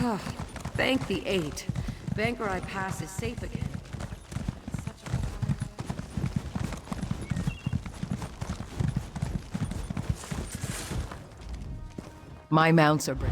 Thank the 8. Banker I pass is safe again. My mounts are brave.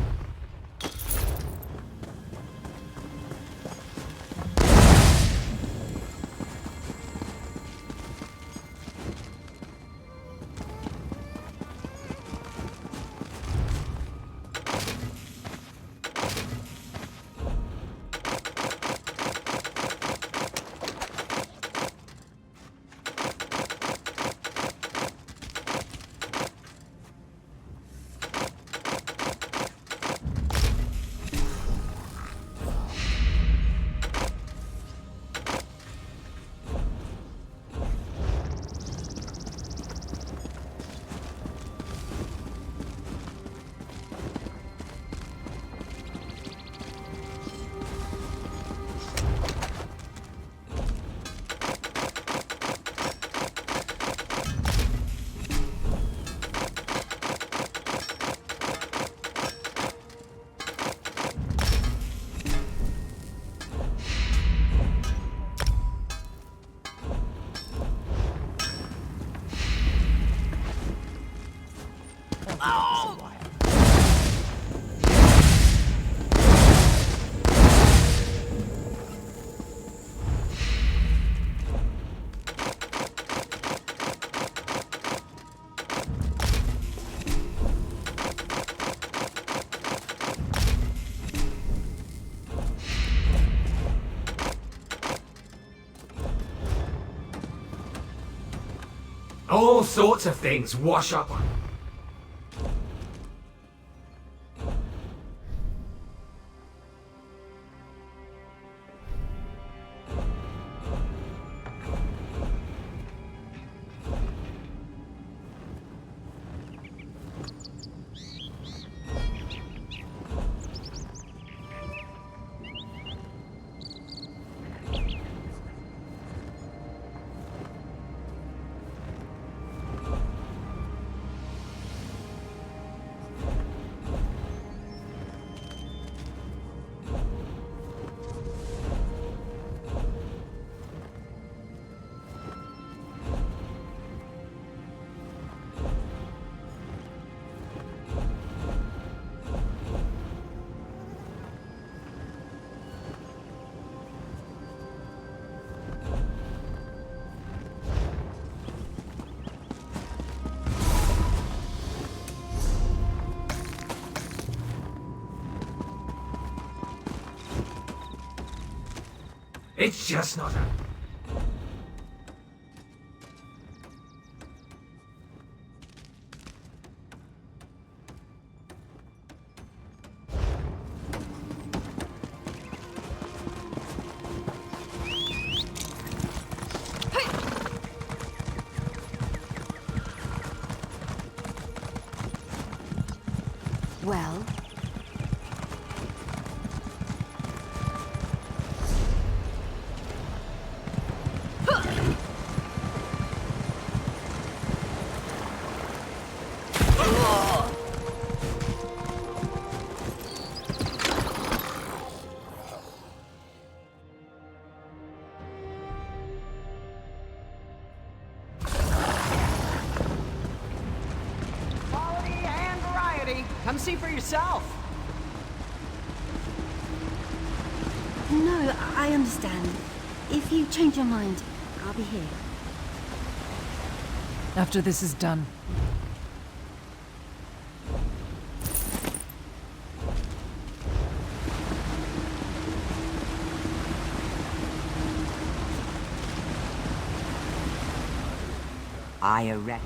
All sorts of things wash up on. It's just not a... Well... Come see for yourself. No, I understand. If you change your mind, I'll be here. After this is done. I erect.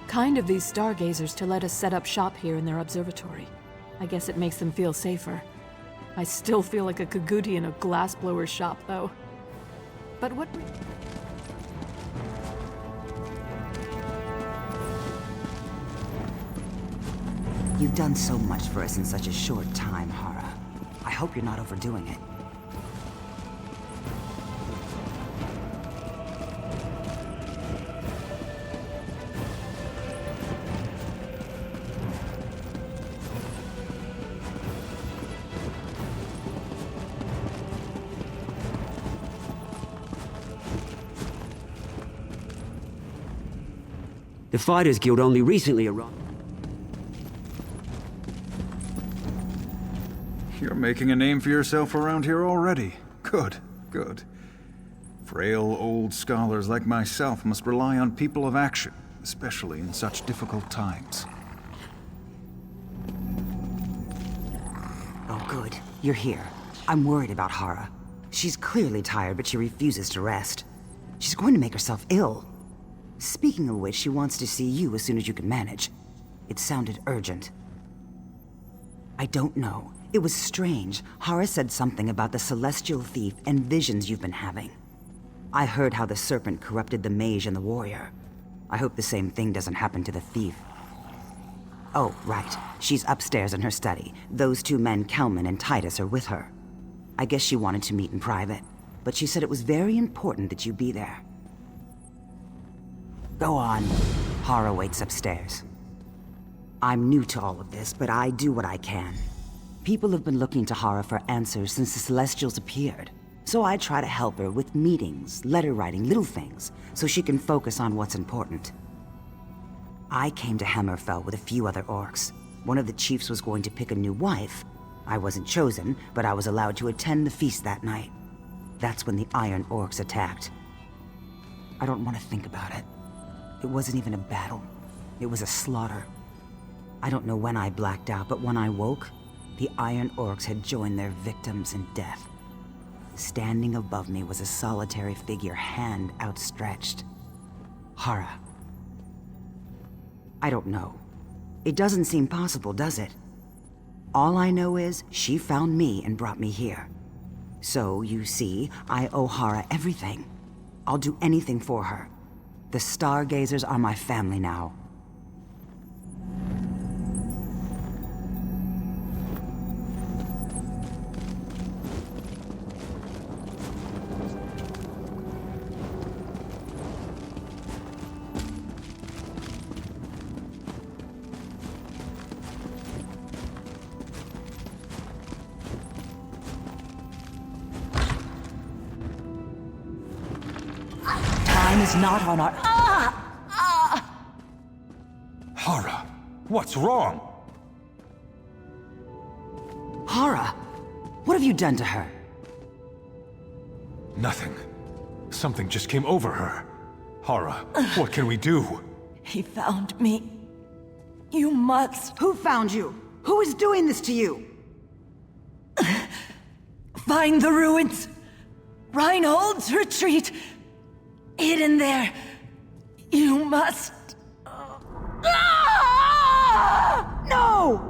Kind of these stargazers to let us set up shop here in their observatory. I guess it makes them feel safer. I still feel like a Kaguti in a glassblower's shop, though. But what... You've done so much for us in such a short time, Hara. I hope you're not overdoing it. The Fighters Guild only recently arrived. You're making a name for yourself around here already. Good, good. Frail old scholars like myself must rely on people of action, especially in such difficult times. Oh, good. You're here. I'm worried about Hara. She's clearly tired, but she refuses to rest. She's going to make herself ill. Speaking of which, she wants to see you as soon as you can manage. It sounded urgent. I don't know. It was strange. Hara said something about the celestial thief and visions you've been having. I heard how the serpent corrupted the mage and the warrior. I hope the same thing doesn't happen to the thief. Oh, right. She's upstairs in her study. Those two men, Kelman and Titus, are with her. I guess she wanted to meet in private, but she said it was very important that you be there. Go on. Hara waits upstairs. I'm new to all of this, but I do what I can. People have been looking to Hara for answers since the Celestials appeared. So I try to help her with meetings, letter writing, little things, so she can focus on what's important. I came to Hammerfell with a few other orcs. One of the chiefs was going to pick a new wife. I wasn't chosen, but I was allowed to attend the feast that night. That's when the Iron Orcs attacked. I don't want to think about it. It wasn't even a battle. It was a slaughter. I don't know when I blacked out, but when I woke, the Iron Orcs had joined their victims in death. Standing above me was a solitary figure, hand outstretched. Hara. I don't know. It doesn't seem possible, does it? All I know is she found me and brought me here. So, you see, I owe Hara everything. I'll do anything for her. The Stargazers are my family now. Time is not on our... Hara, what's wrong? Hara! What have you done to her? Nothing. Something just came over her. Hara, what can we do? He found me. You must Who found you? Who is doing this to you? find the ruins. Reinhold's retreat. Hidden there. You must... No!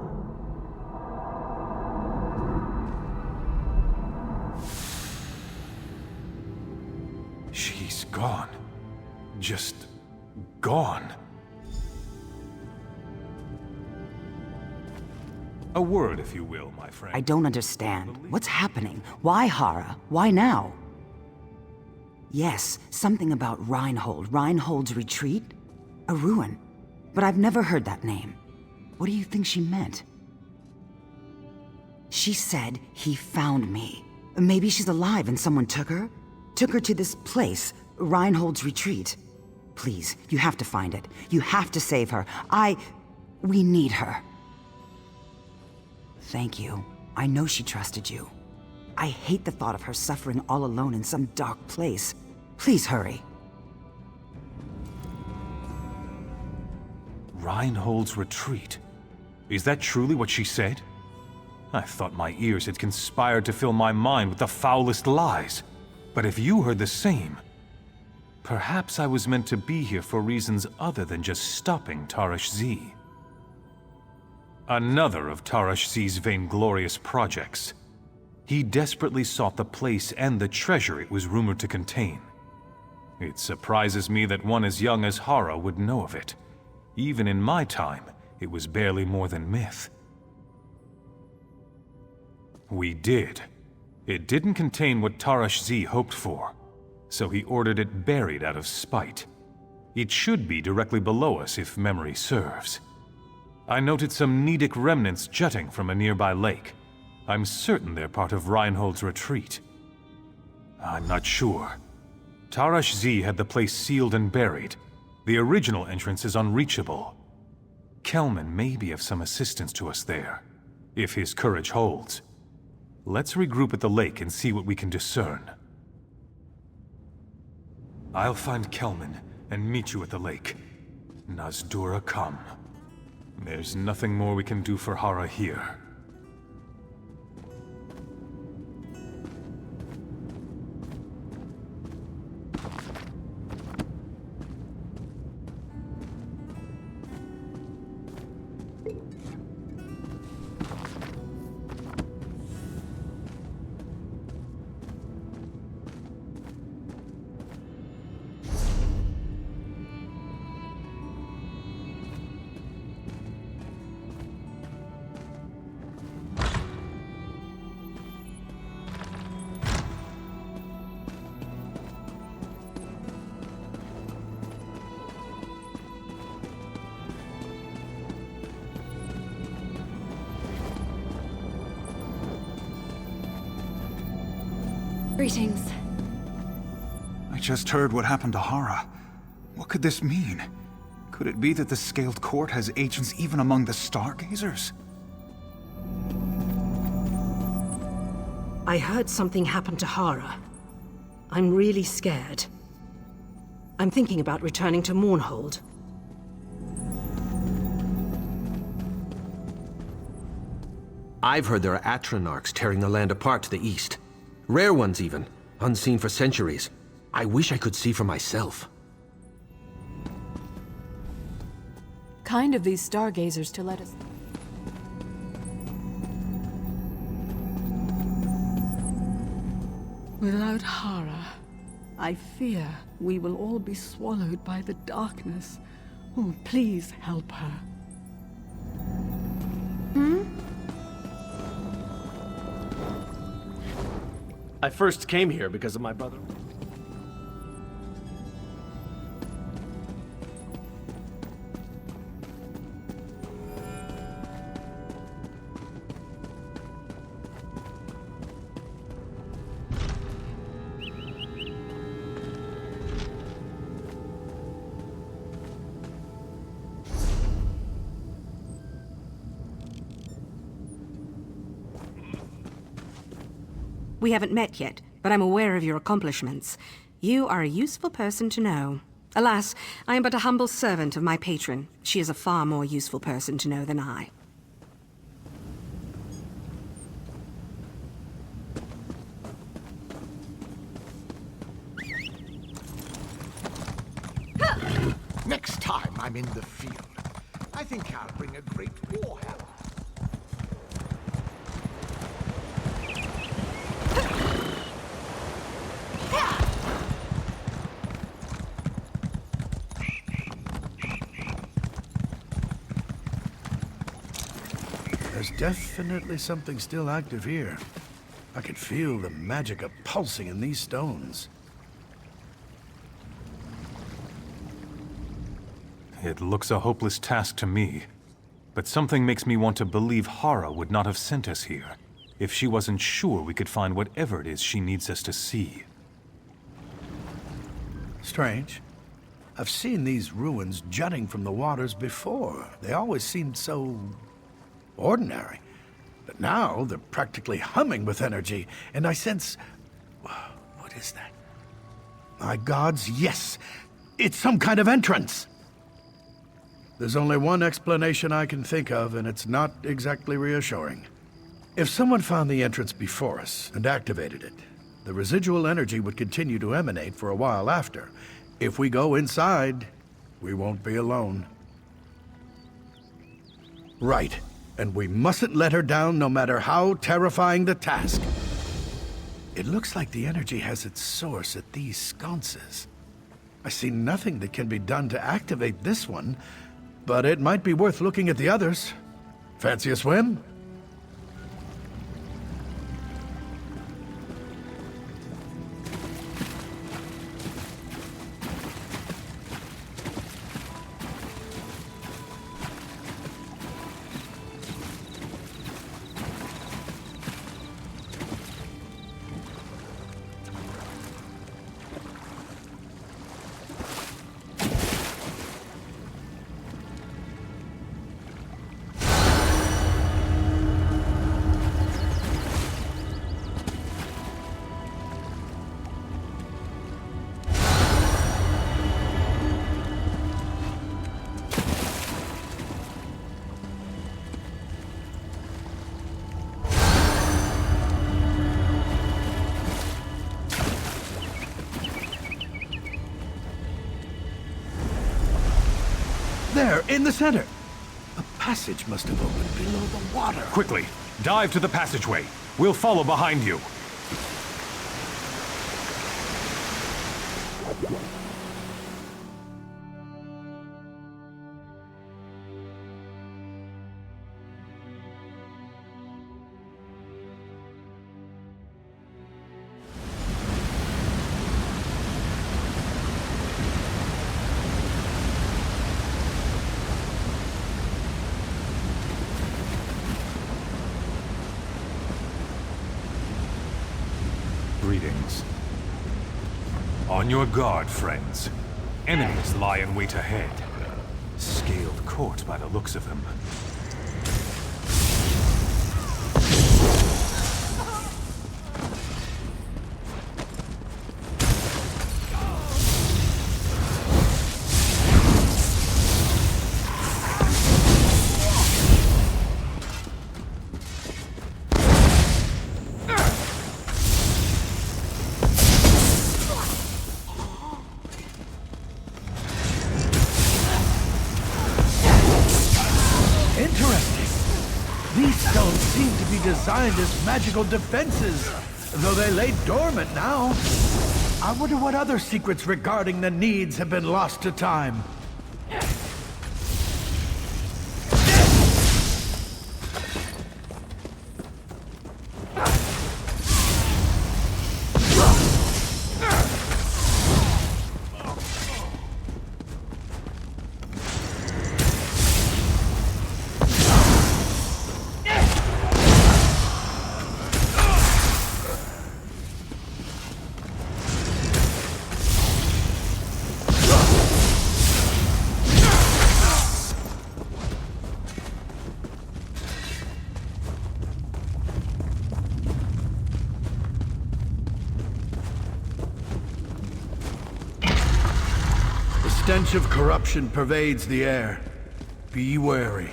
She's gone. Just gone. A word, if you will, my friend. I don't understand. What's happening? Why Hara? Why now? Yes, something about Reinhold. Reinhold's retreat? A ruin. But I've never heard that name. What do you think she meant? She said he found me. Maybe she's alive and someone took her? Took her to this place, Reinhold's retreat. Please, you have to find it. You have to save her. We need her. Thank you. I know she trusted you. I hate the thought of her suffering all alone in some dark place. Please hurry. Reinhold's retreat. Is that truly what she said? I thought my ears had conspired to fill my mind with the foulest lies. But if you heard the same... Perhaps I was meant to be here for reasons other than just stopping Tarash Z. Another of Tarash Z's vainglorious projects. He desperately sought the place and the treasure it was rumored to contain. It surprises me that one as young as Hara would know of it. Even in my time, it was barely more than myth. We did. It didn't contain what Tarash Z hoped for, so he ordered it buried out of spite. It should be directly below us if memory serves. I noted some Nedic remnants jutting from a nearby lake. I'm certain they're part of Reinhold's retreat. I'm not sure. Tarash Z had the place sealed and buried. The original entrance is unreachable. Kelman may be of some assistance to us there, if his courage holds. Let's regroup at the lake and see what we can discern. I'll find Kelman and meet you at the lake. Nazdura come. There's nothing more we can do for Hara here. Greetings. I just heard what happened to Hara. What could this mean? Could it be that the Scaled Court has agents even among the Stargazers? I heard something happened to Hara. I'm really scared. I'm thinking about returning to Mournhold. I've heard there are Atronarchs tearing the land apart to the east. Rare ones even, unseen for centuries. I wish I could see for myself. Kind of these stargazers to let us... Without Hara, I fear we will all be swallowed by the darkness. Oh, please help her. I first came here because of my brother. We haven't met yet, but I'm aware of your accomplishments. You are a useful person to know. Alas, I am but a humble servant of my patron. She is a far more useful person to know than I. Next time I'm in the field, I think I'll bring a great warhammer. There's definitely something still active here. I can feel the magic pulsing in these stones. It looks a hopeless task to me, but something makes me want to believe Hara would not have sent us here if she wasn't sure we could find whatever it is she needs us to see. Strange. I've seen these ruins jutting from the waters before. They always seemed so ordinary. But now they're practically humming with energy, and I sense... What is that? My gods, yes! It's some kind of entrance! There's only one explanation I can think of, and it's not exactly reassuring. If someone found the entrance before us and activated it, the residual energy would continue to emanate for a while after, If we go inside, we won't be alone. Right. And we mustn't let her down no matter how terrifying the task. It looks like the energy has its source at these sconces. I see nothing that can be done to activate this one, but it might be worth looking at the others. Fancy a swim? There, in the center. A passage must have opened below the water. Quickly, dive to the passageway. We'll follow behind you. Greetings. On your guard, friends. Enemies lie in wait ahead. Scaled court by the looks of them. Designed as magical defenses, though they lay dormant now. I wonder what other secrets regarding the needs have been lost to time. The stench of corruption pervades the air. Be wary.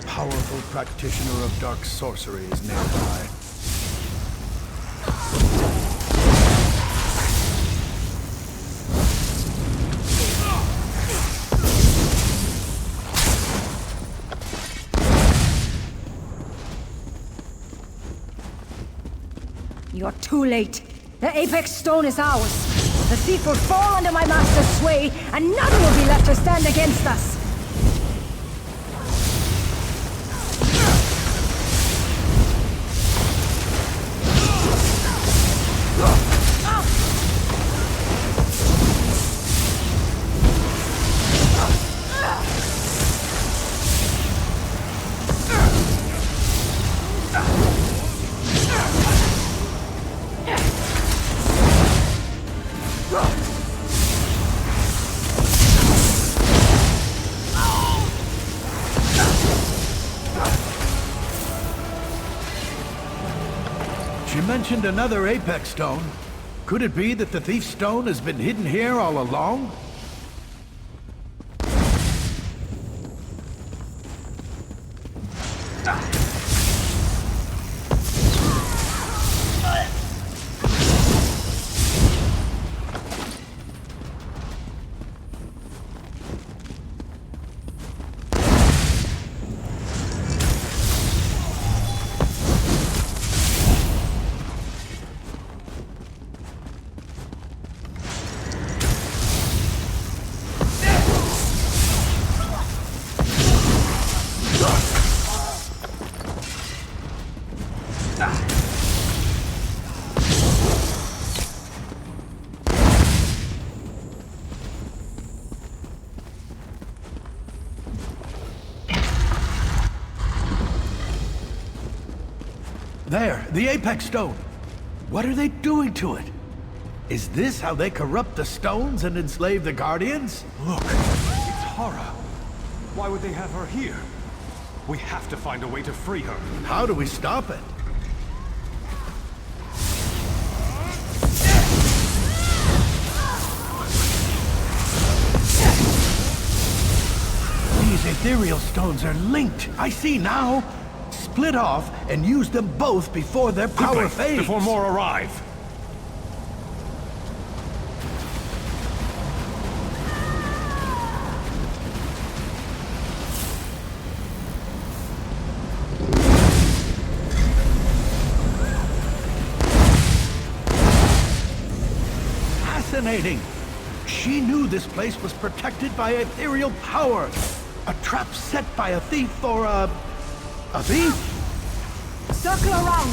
A powerful practitioner of dark sorcery is nearby. You're too late. The Apex Stone is ours. The thief will fall under my master's sway, and none will be left to stand against us. She mentioned another Apex Stone. Could it be that the Thief's Stone has been hidden here all along? There, the Apex Stone. What are they doing to it? Is this how they corrupt the stones and enslave the Guardians? Look, it's Hara. Why would they have her here? We have to find a way to free her. How do we stop it? These ethereal stones are linked. I see now. Split off and use them both before their power fades. Before more arrive. Fascinating. She knew this place was protected by ethereal power. A trap set by a thief or a thief? Circle around!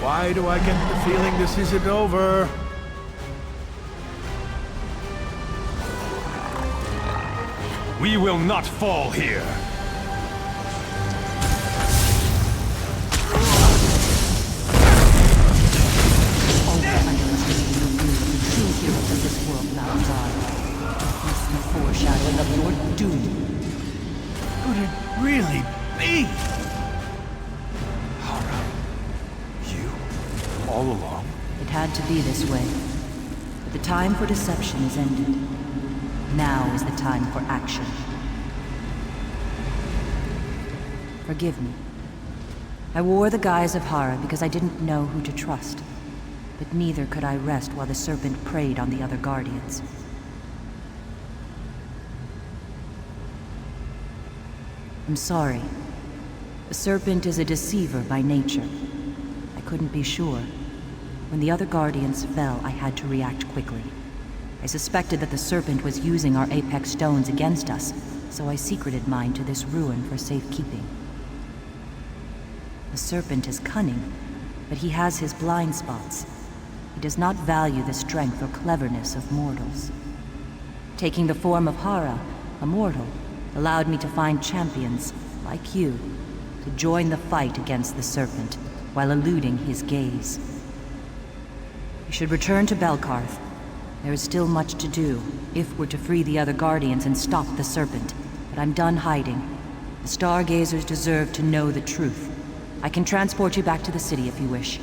Why do I get the feeling this isn't over? We will not fall here. True heroes of this world, Malazar. This is the foreshadowing of your doom. Could it really be? All along? It had to be this way. But the time for deception is ended. Now is the time for action. Forgive me. I wore the guise of Hara because I didn't know who to trust. But neither could I rest while the serpent preyed on the other Guardians. I'm sorry. The serpent is a deceiver by nature. I couldn't be sure. When the other Guardians fell, I had to react quickly. I suspected that the serpent was using our Apex stones against us, so I secreted mine to this ruin for safekeeping. The serpent is cunning, but he has his blind spots. He does not value the strength or cleverness of mortals. Taking the form of Hara, a mortal, allowed me to find champions, like you, to join the fight against the serpent, while eluding his gaze. We should return to Belkarth. There is still much to do, if we're to free the other Guardians and stop the serpent. But I'm done hiding. The Stargazers deserve to know the truth. I can transport you back to the city if you wish.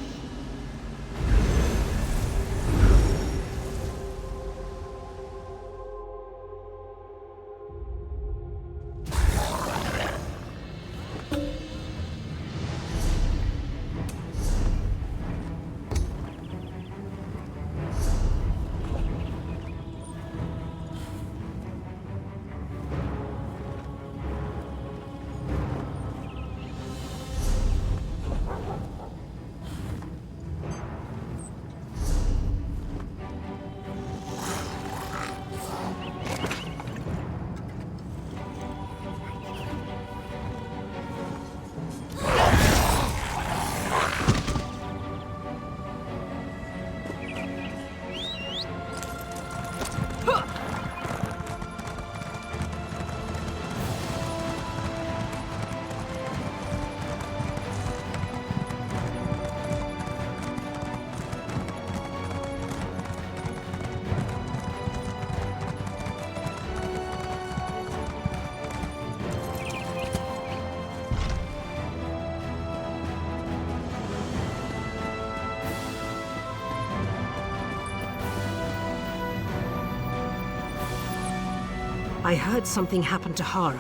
I heard something happened to Hara.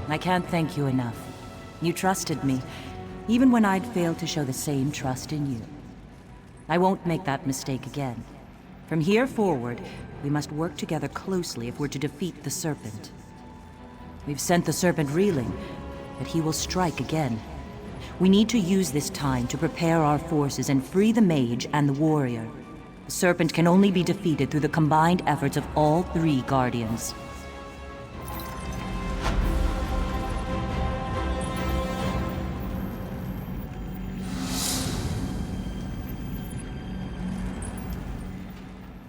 I can't thank you enough. You trusted me, even when I'd failed to show the same trust in you. I won't make that mistake again. From here forward, we must work together closely if we're to defeat the Serpent. We've sent the Serpent reeling, but he will strike again. We need to use this time to prepare our forces and free the Mage and the Warrior. The Serpent can only be defeated through the combined efforts of all three Guardians.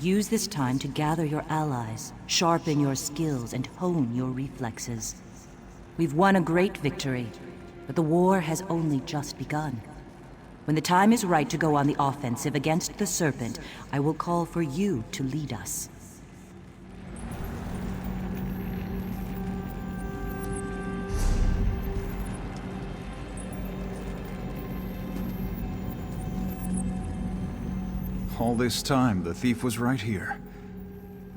Use this time to gather your allies, sharpen your skills, and hone your reflexes. We've won a great victory, but the war has only just begun. When the time is right to go on the offensive against the Serpent, I will call for you to lead us. All this time, the thief was right here.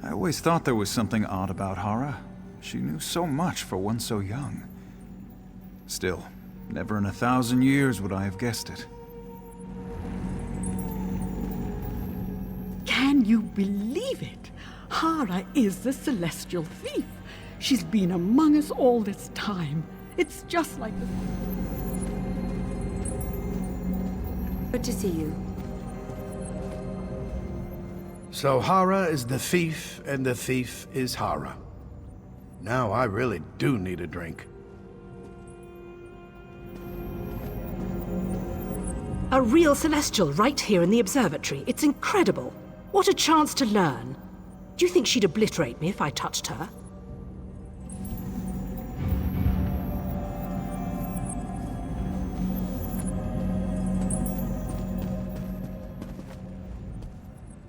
I always thought there was something odd about Hara. She knew so much for one so young. Still, never in 1,000 years would I have guessed it. Can you believe it? Hara is the celestial thief. She's been among us all this time. It's just like the... Good to see you. So Hara is the thief, and the thief is Hara. Now I really do need a drink. A real Celestial right here in the observatory. It's incredible. What a chance to learn. Do you think she'd obliterate me if I touched her?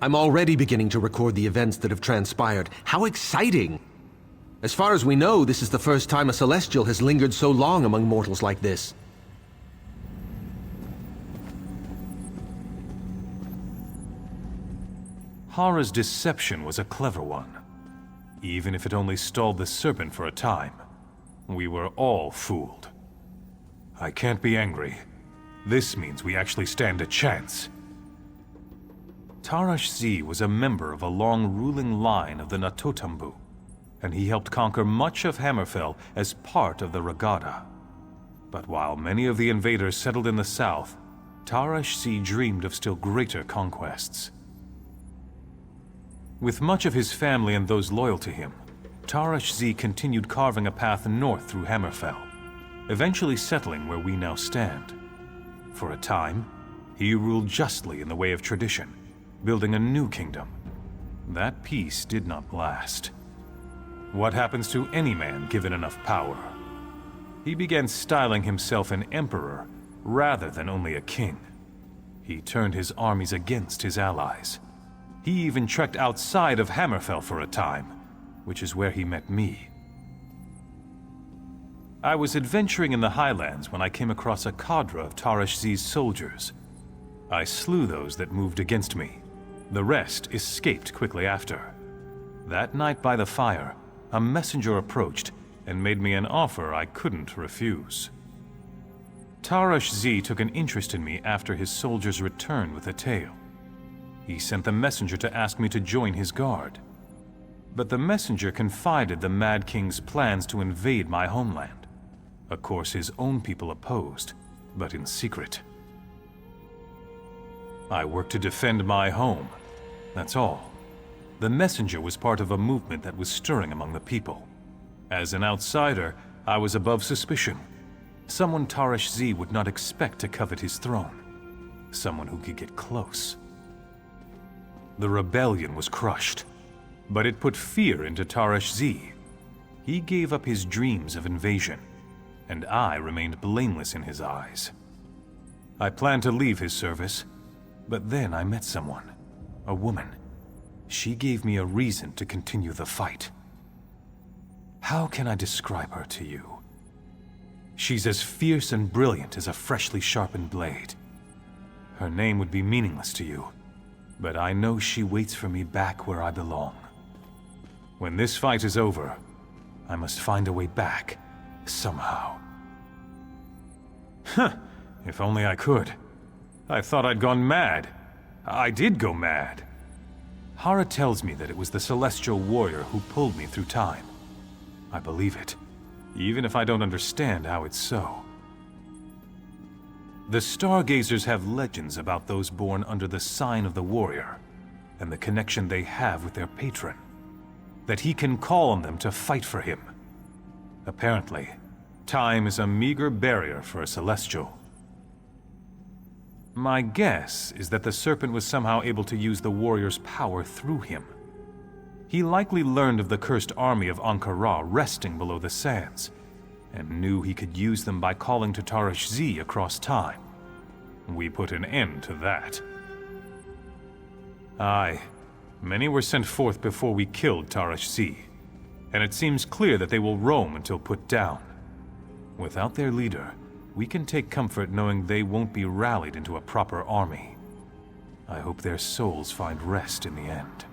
I'm already beginning to record the events that have transpired. How exciting! As far as we know, this is the first time a Celestial has lingered so long among mortals like this. Hara's deception was a clever one. Even if it only stalled the Serpent for a time, we were all fooled. I can't be angry. This means we actually stand a chance. Tarash Z was a member of a long ruling line of the Natotambu, and he helped conquer much of Hammerfell as part of the Regatta. But while many of the invaders settled in the south, Tarash Z dreamed of still greater conquests. With much of his family and those loyal to him, Tarash Z continued carving a path north through Hammerfell, eventually settling where we now stand. For a time, he ruled justly in the way of tradition, building a new kingdom. That peace did not last. What happens to any man given enough power? He began styling himself an emperor rather than only a king. He turned his armies against his allies. He even trekked outside of Hammerfell for a time, which is where he met me. I was adventuring in the highlands when I came across a cadre of Tarash Z's soldiers. I slew those that moved against me. The rest escaped quickly after. That night by the fire, a messenger approached and made me an offer I couldn't refuse. Tarash Z took an interest in me after his soldiers returned with a tale. He sent the messenger to ask me to join his guard. But the messenger confided the Mad King's plans to invade my homeland. Of course, his own people opposed, but in secret. I worked to defend my home. That's all. The messenger was part of a movement that was stirring among the people. As an outsider, I was above suspicion. Someone Tarash Z would not expect to covet his throne. Someone who could get close. The rebellion was crushed, but it put fear into Tarash Z. He gave up his dreams of invasion, and I remained blameless in his eyes. I planned to leave his service, but then I met someone. A woman. She gave me a reason to continue the fight. How can I describe her to you? She's as fierce and brilliant as a freshly sharpened blade. Her name would be meaningless to you, but I know she waits for me back where I belong. When this fight is over, I must find a way back, somehow. Huh, if only I could. I thought I'd gone mad. I did go mad. Hara tells me that it was the Celestial Warrior who pulled me through time. I believe it, even if I don't understand how it's so. The Stargazers have legends about those born under the sign of the Warrior, and the connection they have with their patron. That he can call on them to fight for him. Apparently, time is a meager barrier for a Celestial. My guess is that the Serpent was somehow able to use the Warrior's power through him. He likely learned of the cursed army of Ankara resting below the sands, and knew he could use them by calling to Tarash Z across time. We put an end to that. Aye, many were sent forth before we killed Tarash Z, and it seems clear that they will roam until put down. Without their leader, we can take comfort knowing they won't be rallied into a proper army. I hope their souls find rest in the end.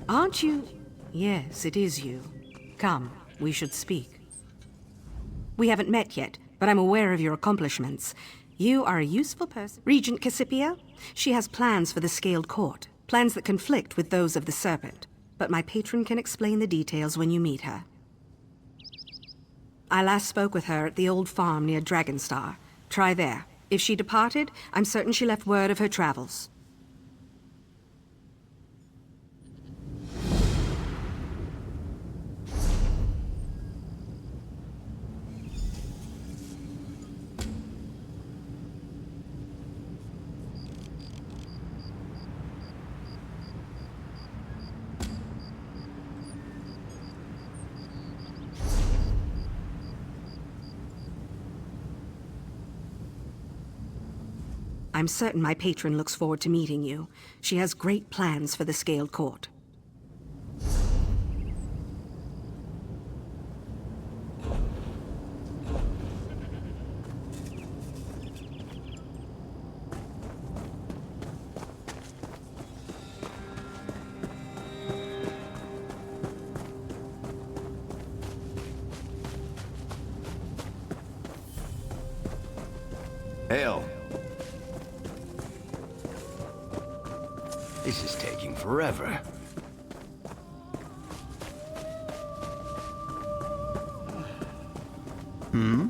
Aren't you? Yes, it is you. Come, we should speak. We haven't met yet, but I'm aware of your accomplishments. You are a useful person. Regent Cassipia? She has plans for the Scaled Court. Plans that conflict with those of the Serpent. But my patron can explain the details when you meet her. I last spoke with her at the old farm near Dragonstar. Try there. If she departed, I'm certain she left word of her travels. I'm certain my patron looks forward to meeting you. She has great plans for the Scaled Court. Hail. This is taking forever. Hmm?